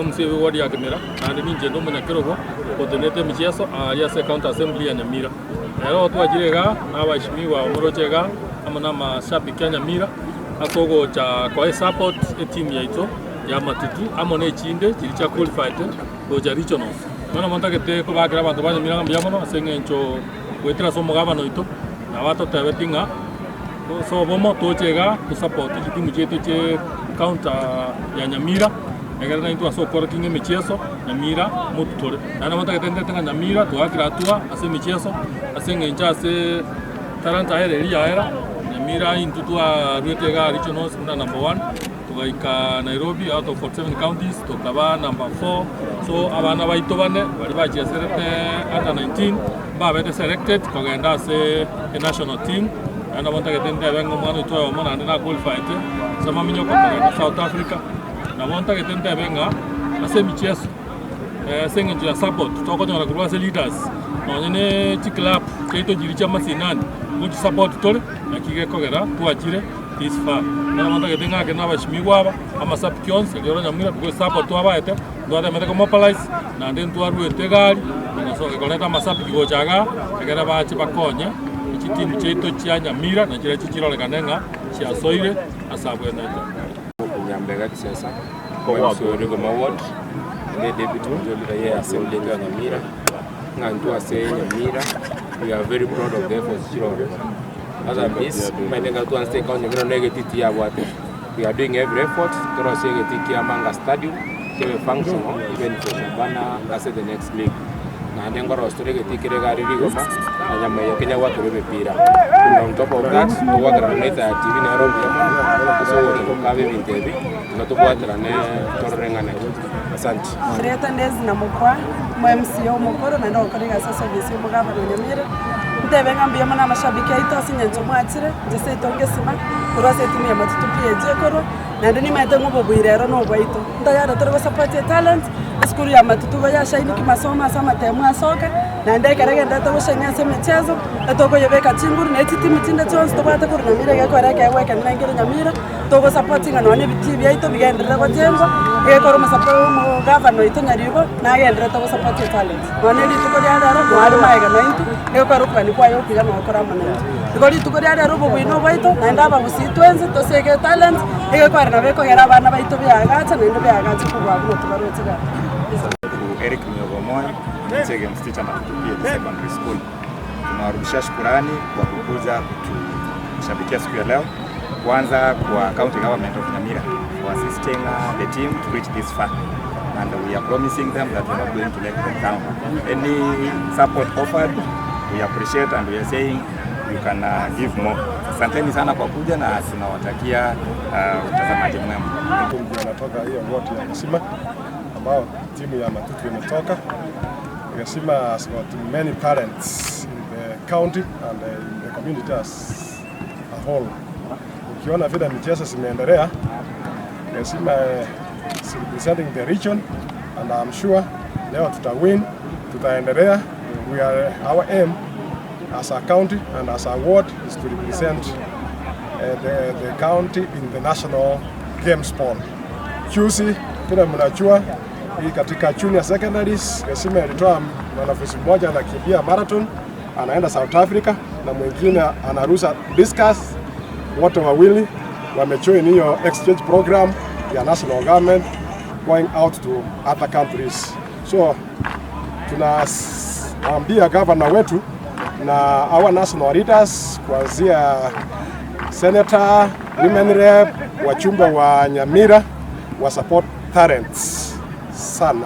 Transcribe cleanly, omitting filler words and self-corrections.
Msiwe wadi ya Kimera andi ninje ndo munyakirogo kotenete michezo ya county assembly ya Nyamira. Leo twajirega n'abashimiwa omurojega hamwe n'amashabiki ya Nyamira akogo cha kwa support team yaito ya matutu amone chinde kiri cha qualified goja regionals. Mwana montakete ko bagira abantu ba Nyamira ngambiyamo asengencho wetera somo gabano ito na bato tabetinga so bomo tojega ku support team chetu che county ya Nyamira. Egerana into asokora kinge michezo Nyamira mututore nana mata ketende tenga Nyamira tuakira atua ase michezo asenge nchase talanta hele ya era Nyamira intutua rwetega regionals kuna number 1 tukaika Nairobi out of 47 counties tukaba number 4 so abana baito bane bali baje select under 19 babete selected kugenda ase a national team nana mata ketende bengo mwana itoa mwana ndina qualified sama minyo kwa South Africa na monta ketende benga ase michezo sengenje ya support toko nyora kurwa se leaders no ne ti club keito jiricha masinani good support tole nakige kogera tuachire this far na monta ketenga ke na bashimiwa aba ama subkions ngero Nyamira ko support abaete ndo ade mete ko mobilize na nden tuaru etegali na so ke koleta masapiki go chaga egera bachi bakonye iki team cheito chia Nyamira na kire chichirole kanenga chia soire asabwe na Nyambega kisesa kwa Sorigo Maward ne deputy Jolly ya assembly ya Nyamira ngantu ase Nyamira. We are very proud of the efforts children. As a miss menenga tu anse kwa Nyamira negeti ya watu. We are doing every effort to say get ya Manga Stadium to function even for Shabana as the next league. Na ndengo roster get kirega rigoma na nyama ya Kenya watu bebepira. On top of that to work on it at TV Nairobi so to kabe bintebi na to kwatira ne torengane. Asante Reta ndezi na mukwa MCO mukoro na ndo koriga sasa visi mugaba na Nyamira ndebe ngambia mana mashabiki aito sinyenzo mwatire jese itongesima kurase timu ya matutu pia jekoro na ndini mete ngobo bwirero no bwaito ndayara toro support talent skuru ya matutu baya shaini kimasoma sama temu asoka na ndeke rege ndata woshanya se michezo atoko yebeka chinguru na timu tinda chons to bata ko Nyamira yako reke weka nangiro Nyamira toko supporting na ne biti byaito bigendera ko tembo yeko ro support mo governor ito nyarigo na gendera to support talent wane lituko lya daro mwari maiga na into yeko ro kwani kwa yoku ya makora manene ikori tuko lya daro bo bwino baito na ndaba busitwenze to sege talent yeko na beko yara bana baito byagacha na ndo byagacha ko bwa kuno tubarotega Eric Myogomoyo Mchege msichana Matutu Secondary School. Tunawarudisha shukrani kwa kukuja kushabikia siku ya leo. Kwanza kwa County Government of Nyamira for assisting the team to reach this far. And we are promising them that we are not going to let them down. Any support offered, we appreciate and we are saying you can give more. Asanteni sana kwa kuja na tunawatakia utazamaji mwema. Tunatoka hiyo wote ya Kisima ambao timu ya Matutu imetoka. Kisima has got many parents in the county and in the community as a whole. Ukiona vile michezo zimeendelea, Kisima is representing the region and I'm sure leo tutawin, tutaendelea. Our aim as a county and as a ward is to represent the county in the national games ball. Juzi vile mnajua hii katika junior secondaries Kisima ilitoa mwanafunzi mmoja anakimbia marathon anaenda South Africa na mwingine anarusa discus. Wote wawili wamejoin hiyo exchange program ya national government going out to other countries. So tunaambia governor wetu na our national leaders kuanzia senator, women rep, wachumba wa Nyamira wa support talents sana.